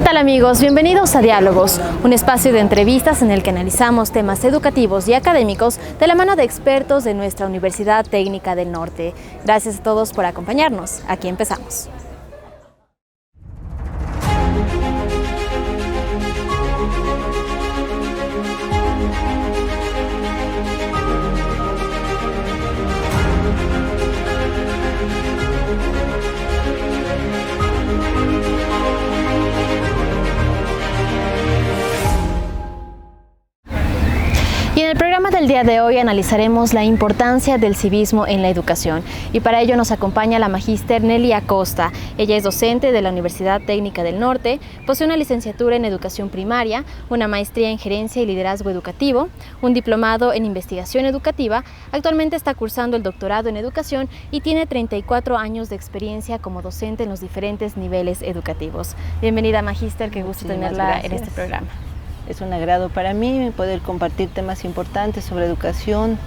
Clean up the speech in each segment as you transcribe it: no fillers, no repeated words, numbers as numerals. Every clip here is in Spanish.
tal amigos? Bienvenidos a Diálogos, un espacio de entrevistas en el que analizamos temas educativos y académicos de la mano de expertos de nuestra Universidad Técnica del Norte. Gracias a todos por acompañarnos. Aquí empezamos. Y en el programa del día de hoy analizaremos la importancia del civismo en la educación. Y para ello nos acompaña la magíster Nelly Acosta. Ella es docente de la Universidad Técnica del Norte, posee una licenciatura en Educación Primaria, una maestría en Gerencia y Liderazgo Educativo, un diplomado en Investigación Educativa, actualmente está cursando el doctorado en Educación y tiene 34 años de experiencia como docente en los diferentes niveles educativos. Bienvenida magíster, qué gusto tenerla en este programa. Es un agrado para mí poder compartir temas importantes sobre educación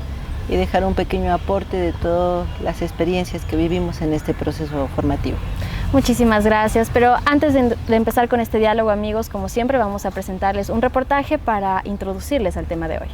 y dejar un pequeño aporte de todas las experiencias que vivimos en este proceso formativo. Muchísimas gracias, pero antes de empezar con este diálogo, amigos, como siempre vamos a presentarles un reportaje para introducirles al tema de hoy.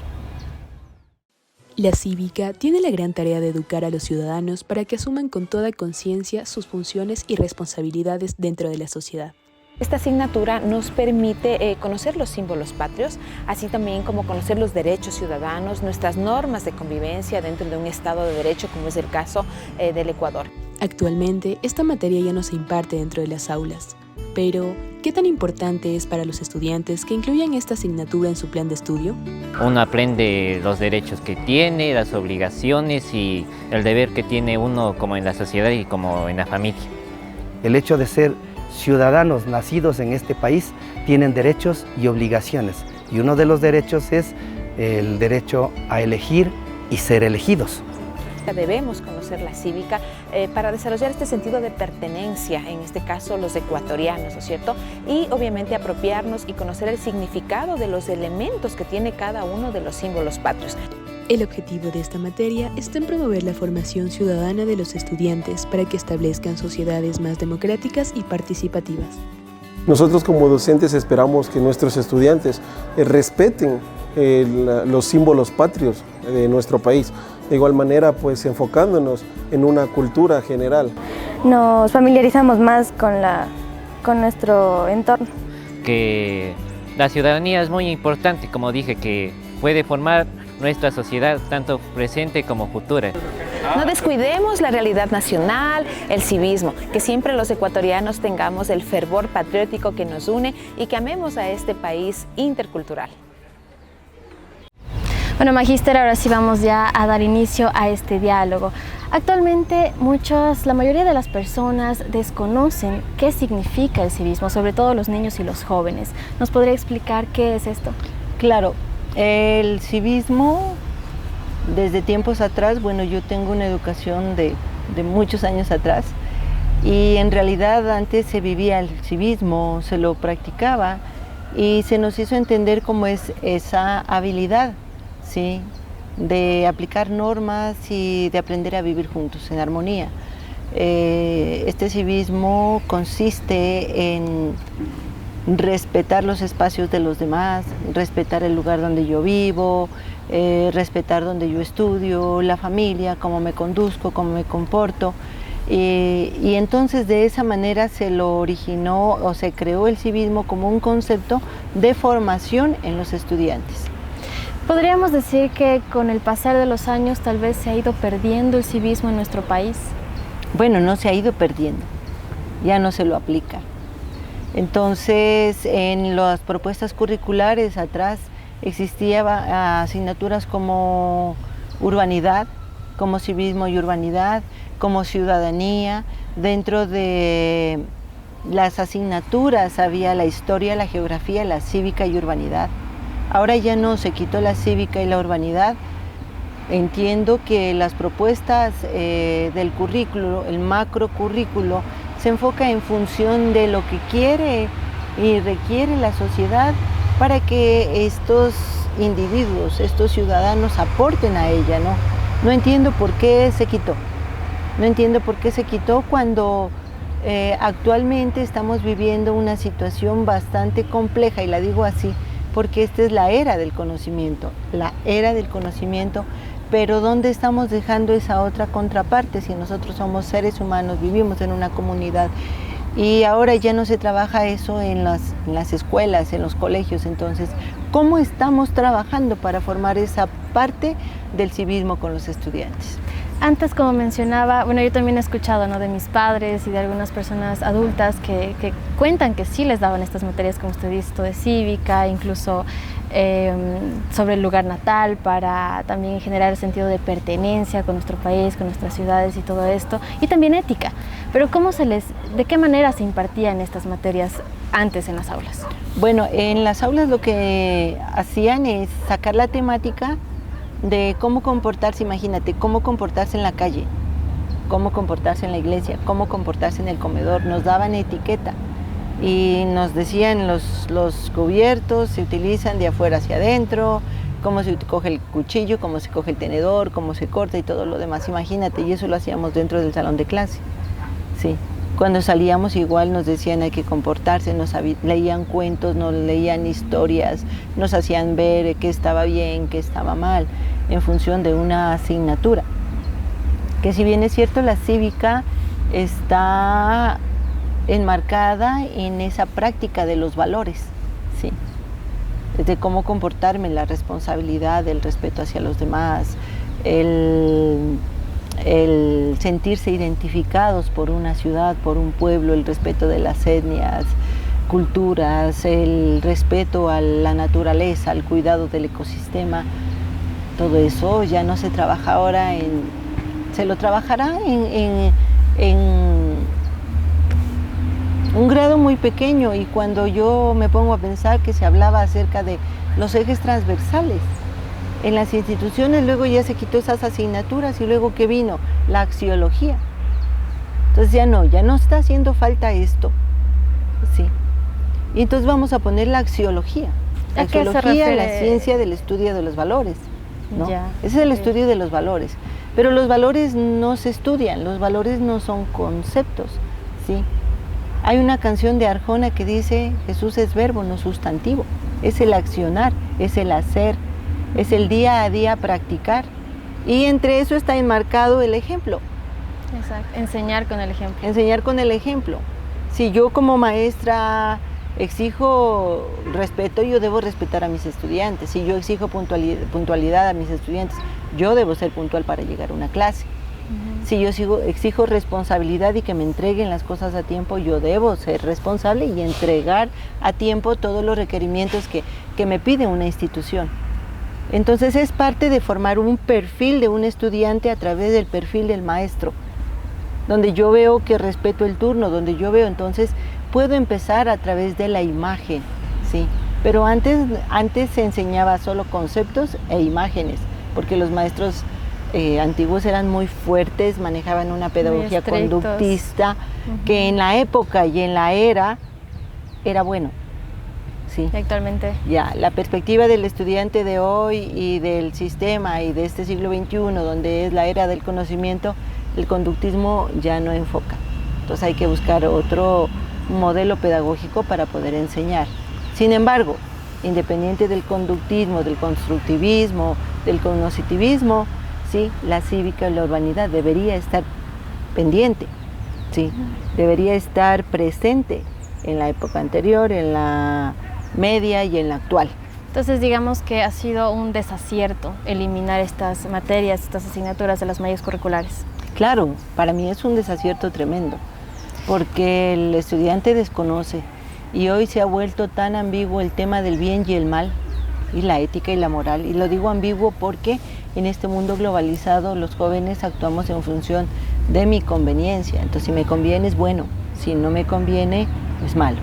La cívica tiene la gran tarea de educar a los ciudadanos para que asuman con toda conciencia sus funciones y responsabilidades dentro de la sociedad. Esta asignatura nos permite conocer los símbolos patrios, así también como conocer los derechos ciudadanos, nuestras normas de convivencia dentro de un Estado de Derecho, como es el caso del Ecuador. Actualmente, esta materia ya no se imparte dentro de las aulas. Pero, ¿qué tan importante es para los estudiantes que incluyan esta asignatura en su plan de estudio? Uno aprende los derechos que tiene, las obligaciones y el deber que tiene uno como en la sociedad y como en la familia. El hecho de ser ciudadanos nacidos en este país tienen derechos y obligaciones, y uno de los derechos es el derecho a elegir y ser elegidos. Debemos conocer la cívica para desarrollar este sentido de pertenencia, en este caso los ecuatorianos, ¿no es cierto? Y obviamente apropiarnos y conocer el significado de los elementos que tiene cada uno de los símbolos patrios. El objetivo de esta materia está en promover la formación ciudadana de los estudiantes para que establezcan sociedades más democráticas y participativas. Nosotros como docentes esperamos que nuestros estudiantes respeten los símbolos patrios de nuestro país. De igual manera, pues enfocándonos en una cultura general. Nos familiarizamos más con nuestro entorno. Que la ciudadanía es muy importante, como dije, que puede formar nuestra sociedad, tanto presente como futura. No descuidemos la realidad nacional, el civismo, que siempre los ecuatorianos tengamos el fervor patriótico que nos une y que amemos a este país intercultural. Bueno, magíster, ahora sí vamos ya a dar inicio a este diálogo. Actualmente la mayoría de las personas desconocen qué significa el civismo, sobre todo los niños y los jóvenes. ¿Nos podría explicar qué es esto? Claro. El civismo, desde tiempos atrás, bueno, yo tengo una educación de muchos años atrás y en realidad antes se vivía el civismo, se lo practicaba y se nos hizo entender cómo es esa habilidad, ¿sí?, de aplicar normas y de aprender a vivir juntos en armonía. Este civismo consiste en respetar los espacios de los demás, respetar el lugar donde yo vivo, respetar donde yo estudio, la familia, cómo me conduzco, cómo me comporto. Y entonces de esa manera se lo originó o se creó el civismo como un concepto de formación en los estudiantes. ¿Podríamos decir que con el pasar de los años tal vez se ha ido perdiendo el civismo en nuestro país? Bueno, no se ha ido perdiendo, ya no se lo aplica. Entonces, en las propuestas curriculares atrás existían asignaturas como urbanidad, como civismo y urbanidad, como ciudadanía. Dentro de las asignaturas había la historia, la geografía, la cívica y urbanidad. Ahora ya no, se quitó la cívica y la urbanidad. Entiendo que las propuestas del currículo, el macro currículo, se enfoca en función de lo que quiere y requiere la sociedad para que estos individuos, estos ciudadanos aporten a ella, ¿no? No entiendo por qué se quitó. No entiendo por qué se quitó cuando Actualmente estamos viviendo una situación bastante compleja, y la digo así porque esta es la era del conocimiento, pero ¿dónde estamos dejando esa otra contraparte? Si nosotros somos seres humanos, vivimos en una comunidad, y ahora ya no se trabaja eso en las escuelas, en los colegios. Entonces, ¿cómo estamos trabajando para formar esa parte del civismo con los estudiantes? Antes, como mencionaba, bueno, yo también he escuchado, ¿no?, de mis padres y de algunas personas adultas que cuentan que sí les daban estas materias, como usted dice, de cívica, incluso sobre el lugar natal, para también generar el sentido de pertenencia con nuestro país, con nuestras ciudades y todo esto, y también ética. Pero ¿de qué manera se impartían estas materias antes en las aulas? Bueno, en las aulas lo que hacían es sacar la temática de cómo comportarse, imagínate, cómo comportarse en la calle, cómo comportarse en la iglesia, cómo comportarse en el comedor. Nos daban etiqueta y nos decían los cubiertos se utilizan de afuera hacia adentro, cómo se coge el cuchillo, cómo se coge el tenedor, cómo se corta y todo lo demás, imagínate, y eso lo hacíamos dentro del salón de clase. Sí. Cuando salíamos igual nos decían hay que comportarse, leían cuentos, nos leían historias, nos hacían ver qué estaba bien, qué estaba mal, en función de una asignatura. Que si bien es cierto, la cívica está enmarcada en esa práctica de los valores, ¿sí? De cómo comportarme, la responsabilidad, el respeto hacia los demás, el sentirse identificados por una ciudad, por un pueblo, el respeto de las etnias, culturas, el respeto a la naturaleza, al cuidado del ecosistema. Todo eso ya no se trabaja ahora se lo trabajará en un grado muy pequeño, y cuando yo me pongo a pensar que se hablaba acerca de los ejes transversales, en las instituciones luego ya se quitó esas asignaturas, y luego ¿qué vino? La axiología. Entonces ya no está haciendo falta esto, sí. Y entonces vamos a poner la axiología. La axiología, la ciencia del estudio de los valores, ¿no? Ese es el estudio de los valores. Pero los valores no se estudian, los valores no son conceptos, ¿sí? Hay una canción de Arjona que dice: Jesús es verbo, no sustantivo. Es el accionar, es el hacer, es el día a día practicar, y entre eso está enmarcado el ejemplo. Exacto, enseñar con el ejemplo. Enseñar con el ejemplo. Si yo como maestra exijo respeto, yo debo respetar a mis estudiantes. Si yo exijo puntualidad a mis estudiantes, yo debo ser puntual para llegar a una clase. Si yo exijo responsabilidad y que me entreguen las cosas a tiempo, yo debo ser responsable y entregar a tiempo todos los requerimientos que me pide una institución. Entonces es parte de formar un perfil de un estudiante a través del perfil del maestro, donde yo veo que respeto el turno, donde yo veo, entonces puedo empezar a través de la imagen, ¿sí? Pero antes se enseñaba solo conceptos e imágenes, porque los maestros antiguos eran muy fuertes, manejaban una pedagogía conductista, que en la época y en la era bueno. Sí. Actualmente. Ya, la perspectiva del estudiante de hoy y del sistema y de este siglo XXI, donde es la era del conocimiento, el conductismo ya no enfoca. Entonces hay que buscar otro modelo pedagógico para poder enseñar. Sin embargo, independiente del conductismo, del constructivismo, del cognitivismo, sí, la cívica y la urbanidad debería estar pendiente, sí, debería estar presente en la época anterior, en la media y en la actual. Entonces digamos que ha sido un desacierto eliminar estas materias, estas asignaturas de las mallas curriculares. Claro, para mí es un desacierto tremendo, porque el estudiante desconoce, y hoy se ha vuelto tan ambiguo el tema del bien y el mal, y la ética y la moral. Y lo digo ambiguo porque en este mundo globalizado los jóvenes actuamos en función de mi conveniencia. Entonces si me conviene es bueno, si no me conviene es malo.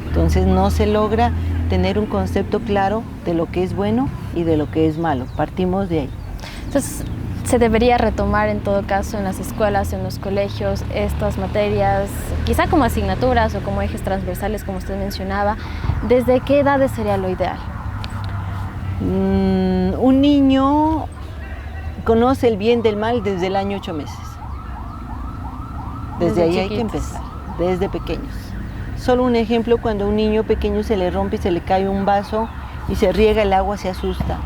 Entonces no se logra tener un concepto claro de lo que es bueno y de lo que es malo. Partimos de ahí. Entonces se debería retomar en todo caso en las escuelas, en los colegios, estas materias, quizá como asignaturas o como ejes transversales, como usted mencionaba. ¿Desde qué edades sería lo ideal? Un niño conoce el bien del mal desde el año 8 meses. Desde ahí chiquitos. Hay que empezar. desde pequeños. Solo un ejemplo, cuando a un niño pequeño se le rompe y se le cae un vaso y se riega el agua, se asusta,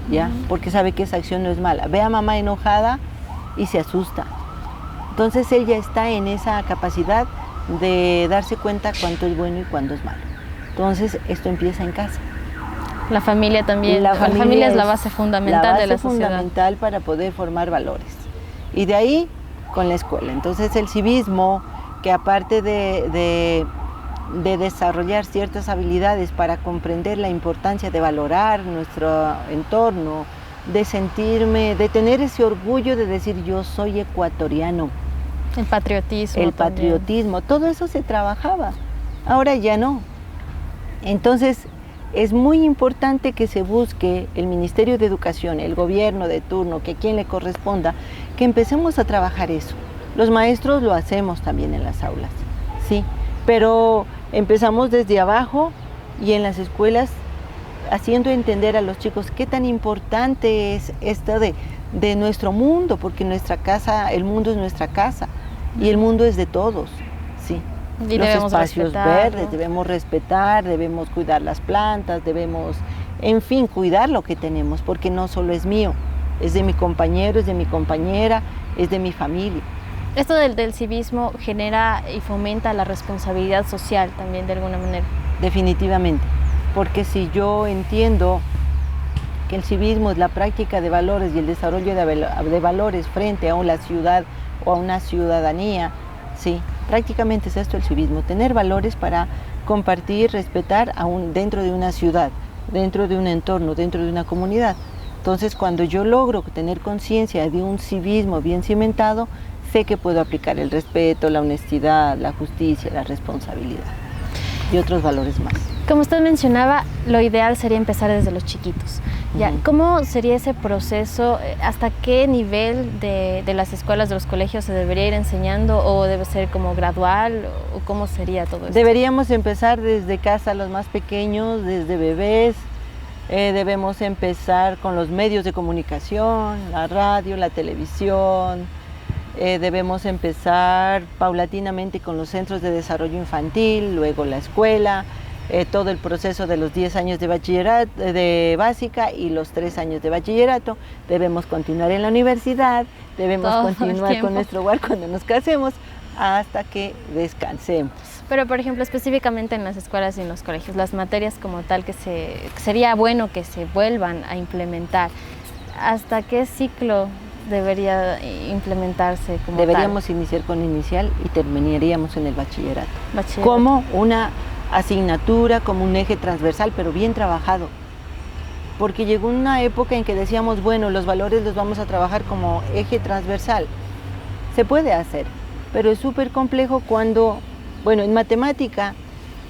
¿ya? Porque sabe que esa acción no es mala. Ve a mamá enojada y se asusta. Entonces él ya está en esa capacidad de darse cuenta cuánto es bueno y cuándo es malo. Entonces esto empieza en casa. La familia también, la familia es la base fundamental de la sociedad. Fundamental para poder formar valores. Y de ahí con la escuela. Entonces el civismo, que aparte de desarrollar ciertas habilidades para comprender la importancia de valorar nuestro entorno, de tener ese orgullo de decir yo soy ecuatoriano. El patriotismo. El patriotismo, todo eso se trabajaba, ahora ya no. Entonces es muy importante que se busque el Ministerio de Educación, el gobierno de turno, que a quien le corresponda, que empecemos a trabajar eso. Los maestros lo hacemos también en las aulas, sí, pero empezamos desde abajo y en las escuelas haciendo entender a los chicos qué tan importante es esto de nuestro mundo, porque nuestra casa, el mundo es nuestra casa y el mundo es de todos, sí. Y los espacios verdes, debemos respetar, debemos cuidar las plantas, debemos, en fin, cuidar lo que tenemos, porque no solo es mío, es de mi compañero, es de mi compañera, es de mi familia. Esto del civismo genera y fomenta la responsabilidad social también de alguna manera. Definitivamente, porque si yo entiendo que el civismo es la práctica de valores y el desarrollo de valores frente a una ciudad o a una ciudadanía, sí, prácticamente es esto el civismo, tener valores para compartir, respetar dentro de una ciudad, dentro de un entorno, dentro de una comunidad. Entonces, cuando yo logro tener conciencia de un civismo bien cimentado, sé que puedo aplicar el respeto, la honestidad, la justicia, la responsabilidad y otros valores más. Como usted mencionaba, lo ideal sería empezar desde los chiquitos. ¿Ya? ¿Cómo sería ese proceso? ¿Hasta qué nivel de las escuelas, de los colegios se debería ir enseñando o debe ser como gradual? ¿O cómo sería todo esto? Deberíamos empezar desde casa, los más pequeños, desde bebés. Debemos empezar con los medios de comunicación, la radio, la televisión. Debemos empezar paulatinamente con los centros de desarrollo infantil, luego la escuela, todo el proceso de los 10 años de bachillerato, de básica y los 3 años de bachillerato. Debemos continuar en la universidad, debemos continuar con nuestro hogar cuando nos casemos hasta que descansemos. Pero, por ejemplo, específicamente en las escuelas y en los colegios, las materias como tal que sería bueno que se vuelvan a implementar, ¿hasta qué ciclo debería implementarse como Deberíamos iniciar con inicial y terminaríamos en el bachillerato. Como una asignatura, como un eje transversal, pero bien trabajado. Porque llegó una época en que decíamos, bueno, los valores los vamos a trabajar como eje transversal. Se puede hacer, pero es súper complejo cuando, bueno, en matemática,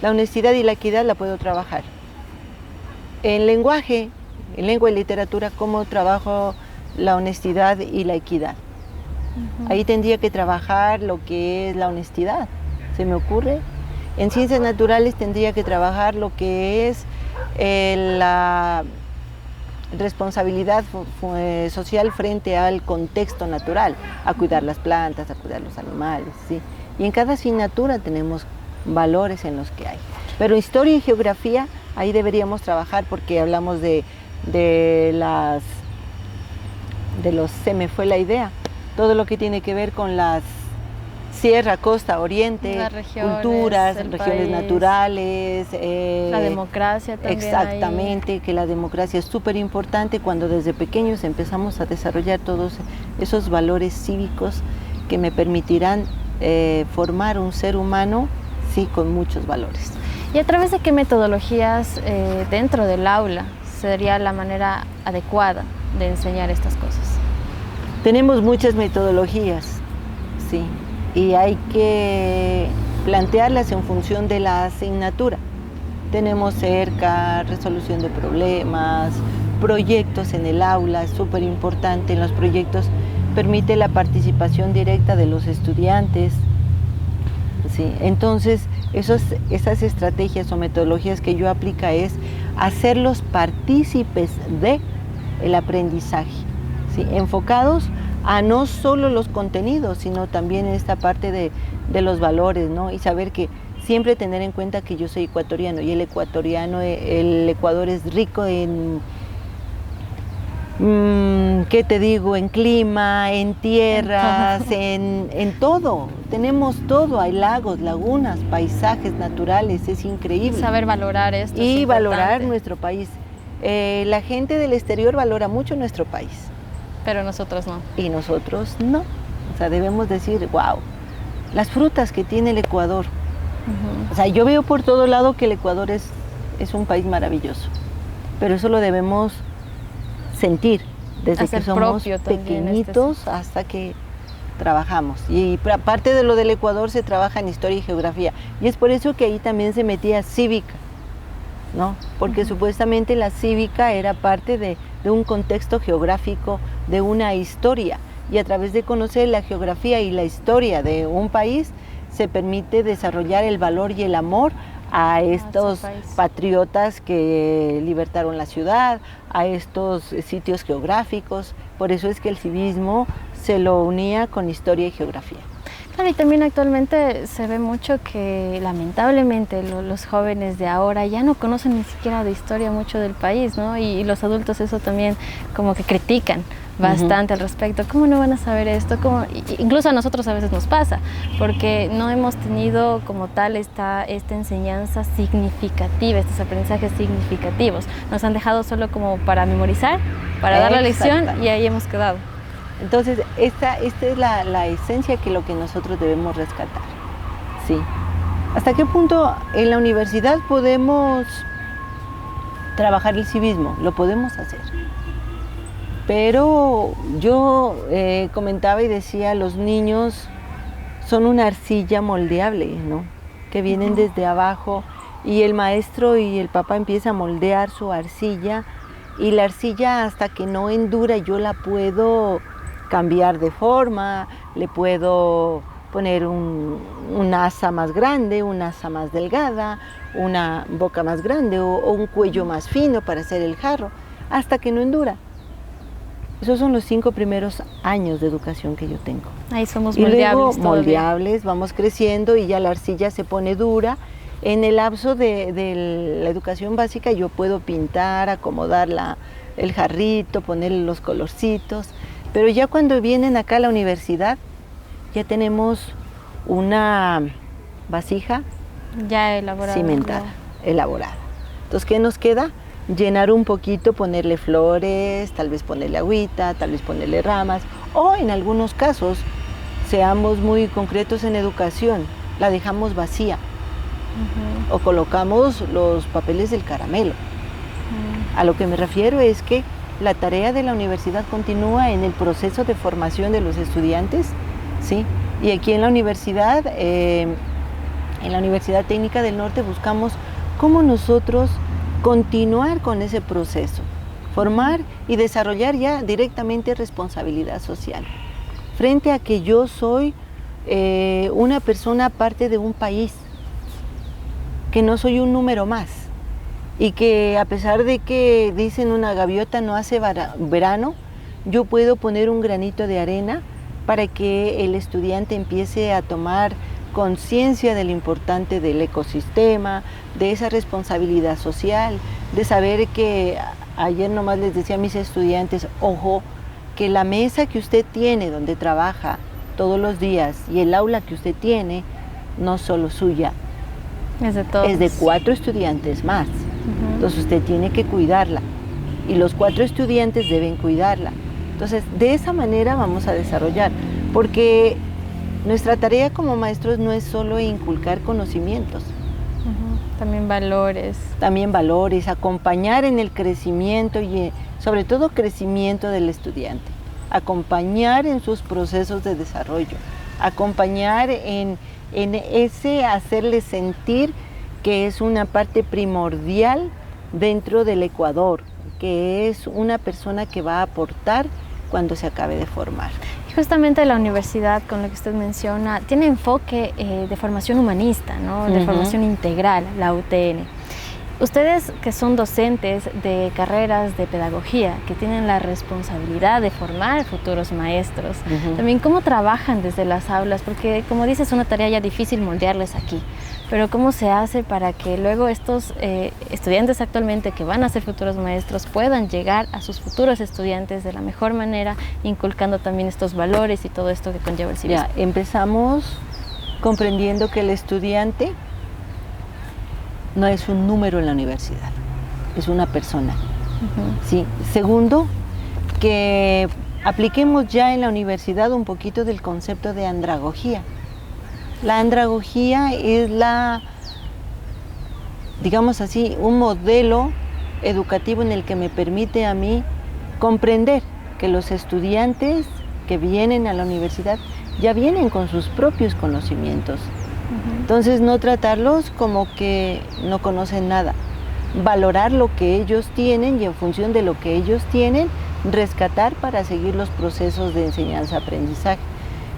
la honestidad y la equidad la puedo trabajar. En lenguaje, en lengua y literatura, ¿cómo trabajo la honestidad y la equidad? Ahí tendría que trabajar lo que es la honestidad, ¿se me ocurre? En ciencias naturales tendría que trabajar lo que es la responsabilidad social frente al contexto natural, a cuidar las plantas, a cuidar los animales, ¿sí? Y en cada asignatura tenemos valores en los que hay. Pero historia y geografía, ahí deberíamos trabajar porque hablamos se me fue la idea, todo lo que tiene que ver con las sierra, costa, oriente, culturas, regiones naturales. La democracia también. Exactamente, que la democracia es súper importante cuando desde pequeños empezamos a desarrollar todos esos valores cívicos que me permitirán formar un ser humano, sí, con muchos valores. ¿Y a través de qué metodologías dentro del aula sería la manera adecuada de enseñar estas cosas? Tenemos muchas metodologías, sí, y hay que plantearlas en función de la asignatura. Tenemos cerca, resolución de problemas, proyectos en el aula, es súper importante. En los proyectos permite la participación directa de los estudiantes, ¿sí? Entonces, esas estrategias o metodologías que yo aplico es hacerlos partícipes del aprendizaje, ¿sí? Enfocados a no solo los contenidos, sino también esta parte de los valores, ¿no? Y saber que siempre tener en cuenta que yo soy ecuatoriano y el Ecuador es rico en, ¿qué te digo? En clima, en tierras, en todo. Tenemos todo, hay lagos, lagunas, paisajes naturales, es increíble. Saber valorar esto. Y valorar nuestro país. La gente del exterior valora mucho nuestro país. Pero nosotros no. Y nosotros no. O sea, debemos decir, wow, las frutas que tiene el Ecuador. O sea, yo veo por todo lado que el Ecuador es un país maravilloso. Pero eso lo debemos sentir desde que somos pequeñitos hasta que trabajamos. Y aparte de lo del Ecuador se trabaja en historia y geografía. Y es por eso que ahí también se metía cívica, ¿no? Porque supuestamente la cívica era parte de un contexto geográfico, de una historia. Y a través de conocer la geografía y la historia de un país, se permite desarrollar el valor y el amor a estos patriotas que libertaron la ciudad, a estos sitios geográficos. Por eso es que el civismo se lo unía con historia y geografía. Claro, y también actualmente se ve mucho que lamentablemente los jóvenes de ahora ya no conocen ni siquiera de historia mucho del país, ¿no? Y los adultos eso también como que critican bastante al respecto. ¿Cómo no van a saber esto? Incluso a nosotros a veces nos pasa, porque no hemos tenido como tal esta enseñanza significativa, estos aprendizajes significativos. Nos han dejado solo como para memorizar, para dar la lección y ahí hemos quedado. Entonces, esta es la esencia que lo que nosotros debemos rescatar. Sí. ¿Hasta qué punto en la universidad podemos trabajar el civismo? Lo podemos hacer. Pero yo comentaba y decía, los niños son una arcilla moldeable, ¿no? Que vienen desde abajo y el maestro y el papá empiezan a moldear su arcilla y la arcilla hasta que no endura yo la puedo cambiar de forma, le puedo poner un asa más grande, una asa más delgada, una boca más grande o un cuello más fino para hacer el jarro, hasta que no endura. Esos son los 5 primeros años de educación que yo tengo. Ahí somos y moldeables. Luego, moldeables, vamos creciendo y ya la arcilla se pone dura. En el lapso de la educación básica yo puedo pintar, acomodar el jarrito, ponerle los colorcitos. Pero ya cuando vienen acá a la universidad, ya tenemos una vasija ya elaborada, cimentada, elaborada. Entonces, ¿qué nos queda? Llenar un poquito, ponerle flores, tal vez ponerle agüita, tal vez ponerle ramas, o en algunos casos, seamos muy concretos en educación, la dejamos vacía, o colocamos los papeles del caramelo. A lo que me refiero es que la tarea de la universidad continúa en el proceso de formación de los estudiantes, ¿sí? Y aquí en la Universidad Técnica del Norte buscamos cómo nosotros continuar con ese proceso, formar y desarrollar ya directamente responsabilidad social, frente a que yo soy una persona parte de un país, que no soy un número más, y que a pesar de que dicen una gaviota no hace verano, yo puedo poner un granito de arena para que el estudiante empiece a tomar conciencia de lo importante del ecosistema, de esa responsabilidad social, de saber que ayer nomás les decía a mis estudiantes, ojo, que la mesa que usted tiene donde trabaja todos los días y el aula que usted tiene no es solo suya, es de todos. Es de 4 estudiantes más. Entonces usted tiene que cuidarla y los 4 estudiantes deben cuidarla. Entonces de esa manera vamos a desarrollar, porque nuestra tarea como maestros no es solo inculcar conocimientos. También valores. También valores, acompañar en el crecimiento y sobre todo crecimiento del estudiante. Acompañar en sus procesos de desarrollo. Acompañar en ese hacerle sentir que es una parte primordial dentro del Ecuador, que es una persona que va a aportar cuando se acabe de formar. Y justamente la universidad, con lo que usted menciona, tiene enfoque de formación humanista, ¿no? De formación integral, la UTN. Ustedes que son docentes de carreras de pedagogía, que tienen la responsabilidad de formar futuros maestros, también cómo trabajan desde las aulas, porque como dices es una tarea ya difícil moldearles aquí, pero cómo se hace para que luego estos estudiantes actualmente que van a ser futuros maestros puedan llegar a sus futuros estudiantes de la mejor manera, inculcando también estos valores y todo esto que conlleva el civismo. Ya, empezamos comprendiendo que el estudiante no es un número en la universidad, es una persona. ¿Sí? Segundo, que apliquemos ya en la universidad un poquito del concepto de andragogía. La andragogía es digamos así, un modelo educativo en el que me permite a mí comprender que los estudiantes que vienen a la universidad ya vienen con sus propios conocimientos. Entonces no tratarlos como que no conocen nada, valorar lo que ellos tienen y en función de lo que ellos tienen, rescatar para seguir los procesos de enseñanza-aprendizaje.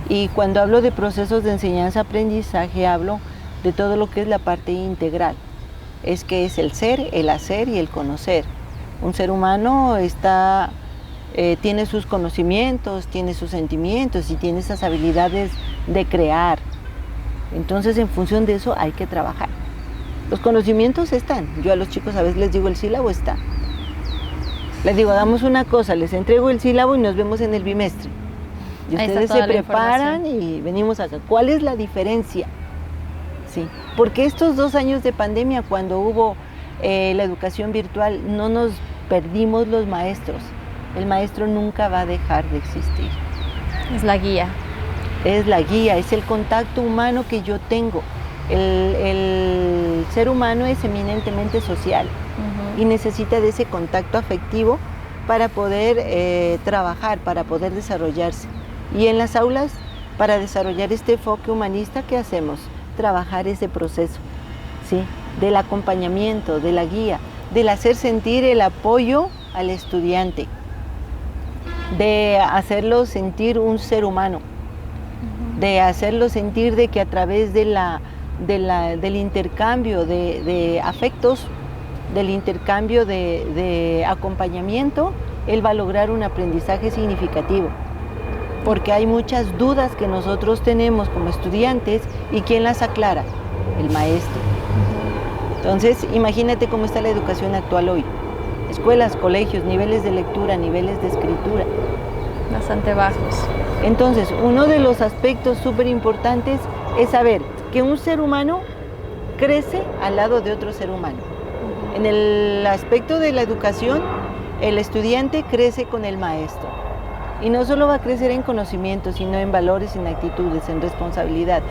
Y cuando hablo de procesos de enseñanza-aprendizaje hablo de todo lo que es la parte integral, es que es el ser, el hacer y el conocer. Un ser humano tiene sus conocimientos, tiene sus sentimientos y tiene esas habilidades de crear. Entonces, en función de eso hay que trabajar. Los conocimientos están. Yo a los chicos a veces les digo, el sílabo está. Les digo, hagamos una cosa, les entrego el sílabo y nos vemos en el bimestre. Y ustedes se preparan y venimos acá. ¿Cuál es la diferencia? Sí. Porque estos 2 años de pandemia, cuando hubo la educación virtual, no nos perdimos los maestros. El maestro nunca va a dejar de existir. Es la guía. Es la guía, es el contacto humano que yo tengo. El ser humano es eminentemente social y necesita de ese contacto afectivo para poder trabajar, para poder desarrollarse. Y en las aulas, para desarrollar este enfoque humanista, ¿qué hacemos? Trabajar ese proceso, ¿sí? Del acompañamiento, de la guía, del hacer sentir el apoyo al estudiante, de hacerlo sentir un ser humano, de hacerlo sentir de que a través del intercambio de afectos, del intercambio de acompañamiento, él va a lograr un aprendizaje significativo. Porque hay muchas dudas que nosotros tenemos como estudiantes y ¿quién las aclara? El maestro. Entonces, imagínate cómo está la educación actual hoy. Escuelas, colegios, niveles de lectura, niveles de escritura. Bastante bajos. Entonces, uno de los aspectos súper importantes es saber que un ser humano crece al lado de otro ser humano. En el aspecto de la educación, el estudiante crece con el maestro. Y no solo va a crecer en conocimiento, sino en valores, en actitudes, en responsabilidad.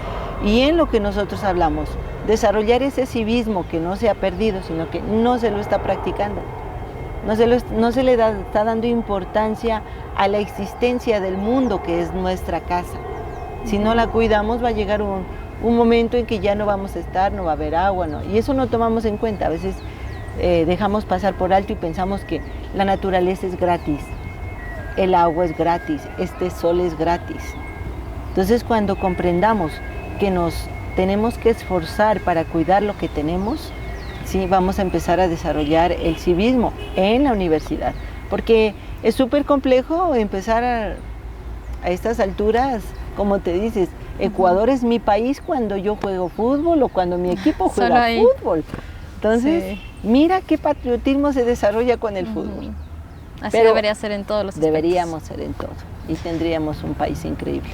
Y en lo que nosotros hablamos, desarrollar ese civismo que no se ha perdido, sino que no se lo está practicando. No se le está dando importancia a la existencia del mundo que es nuestra casa. Si no la cuidamos va a llegar un momento en que ya no vamos a estar, no va a haber agua, ¿no? Y eso no tomamos en cuenta. A veces dejamos pasar por alto y pensamos que la naturaleza es gratis, el agua es gratis, este sol es gratis. Entonces cuando comprendamos que nos tenemos que esforzar para cuidar lo que tenemos, sí, vamos a empezar a desarrollar el civismo en la universidad, porque es súper complejo empezar a estas alturas, como te dices, Ecuador es mi país cuando yo juego fútbol o cuando mi equipo juega fútbol. Entonces, mira qué patriotismo se desarrolla con el fútbol. Así debería ser en todos los aspectos. Deberíamos ser en todo y tendríamos un país increíble.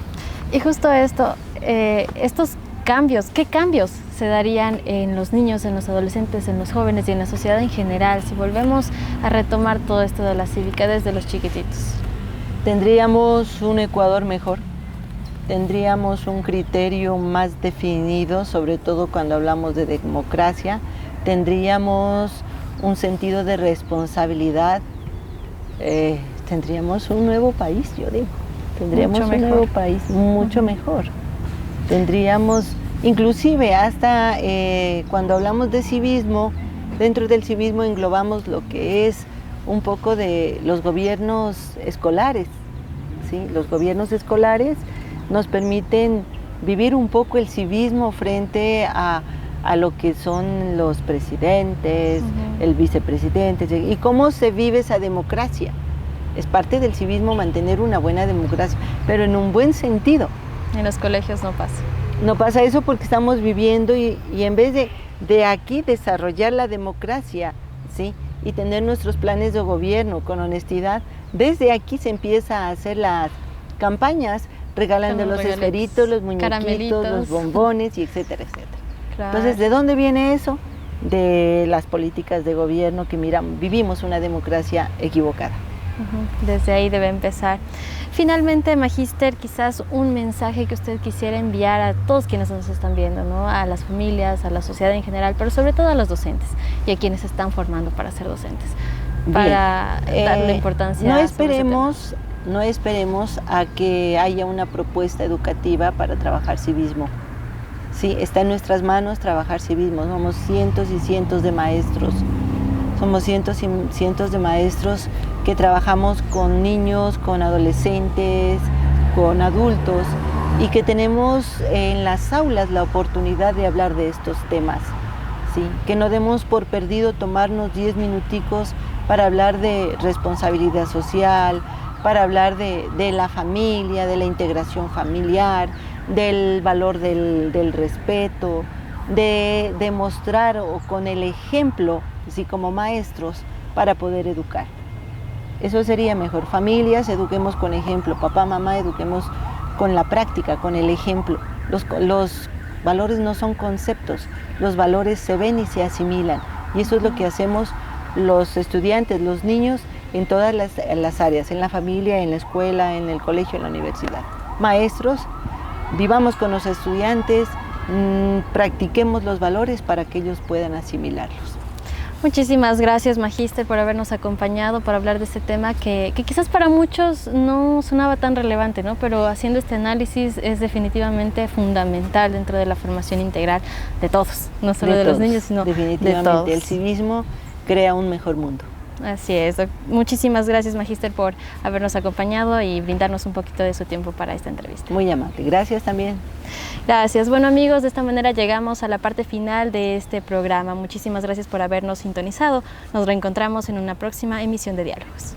Y justo esto, estos cambios, ¿qué cambios se darían en los niños, en los adolescentes, en los jóvenes y en la sociedad en general si volvemos a retomar todo esto de la cívica desde los chiquititos? Tendríamos un Ecuador mejor, tendríamos un criterio más definido, sobre todo cuando hablamos de democracia, tendríamos un sentido de responsabilidad, tendríamos un nuevo país, yo digo, tendríamos un nuevo país mucho mejor. Tendríamos, inclusive hasta cuando hablamos de civismo, dentro del civismo englobamos lo que es un poco de los gobiernos escolares, ¿sí? Los gobiernos escolares nos permiten vivir un poco el civismo frente a a lo que son los presidentes, el vicepresidente, y cómo se vive esa democracia. Es parte del civismo mantener una buena democracia, pero en un buen sentido. En los colegios no pasa. No pasa eso porque estamos viviendo y en vez de aquí desarrollar la democracia, ¿sí? Y tener nuestros planes de gobierno con honestidad, desde aquí se empieza a hacer las campañas regalando los esferitos, los muñequitos, los bombones y etcétera, etcétera. Claro. Entonces, ¿de dónde viene eso? De las políticas de gobierno que vivimos una democracia equivocada. Desde ahí debe empezar. Finalmente, Magíster, quizás un mensaje que usted quisiera enviar a todos quienes nos están viendo, ¿no? A las familias, a la sociedad en general, pero sobre todo a los docentes y a quienes se están formando para ser docentes, para darle importancia no esperemos a que haya una propuesta educativa para trabajar civismo. Sí, está en nuestras manos trabajar civismo. Somos cientos y cientos de maestros. Somos cientos y cientos de maestros que trabajamos con niños, con adolescentes, con adultos y que tenemos en las aulas la oportunidad de hablar de estos temas. ¿Sí? Que no demos por perdido tomarnos 10 minuticos para hablar de responsabilidad social, para hablar de la familia, de la integración familiar, del valor del respeto, de demostrar con el ejemplo, así como maestros, para poder educar. Eso sería mejor. Familias, eduquemos con ejemplo. Papá, mamá, eduquemos con la práctica, con el ejemplo. Los valores no son conceptos, los valores se ven y se asimilan. Y eso es lo que hacemos los estudiantes, los niños, en todas las áreas, en la familia, en la escuela, en el colegio, en la universidad. Maestros, vivamos con los estudiantes, practiquemos los valores para que ellos puedan asimilarlos. Muchísimas gracias, Magíster, por habernos acompañado, por hablar de este tema que quizás para muchos no sonaba tan relevante, ¿no? Pero haciendo este análisis es definitivamente fundamental dentro de la formación integral de todos, no solo de los niños, sino de todos. El civismo crea un mejor mundo. Así es. Muchísimas gracias, Magíster, por habernos acompañado y brindarnos un poquito de su tiempo para esta entrevista. Muy amable. Gracias también. Gracias. Bueno, amigos, de esta manera llegamos a la parte final de este programa. Muchísimas gracias por habernos sintonizado. Nos reencontramos en una próxima emisión de Diálogos.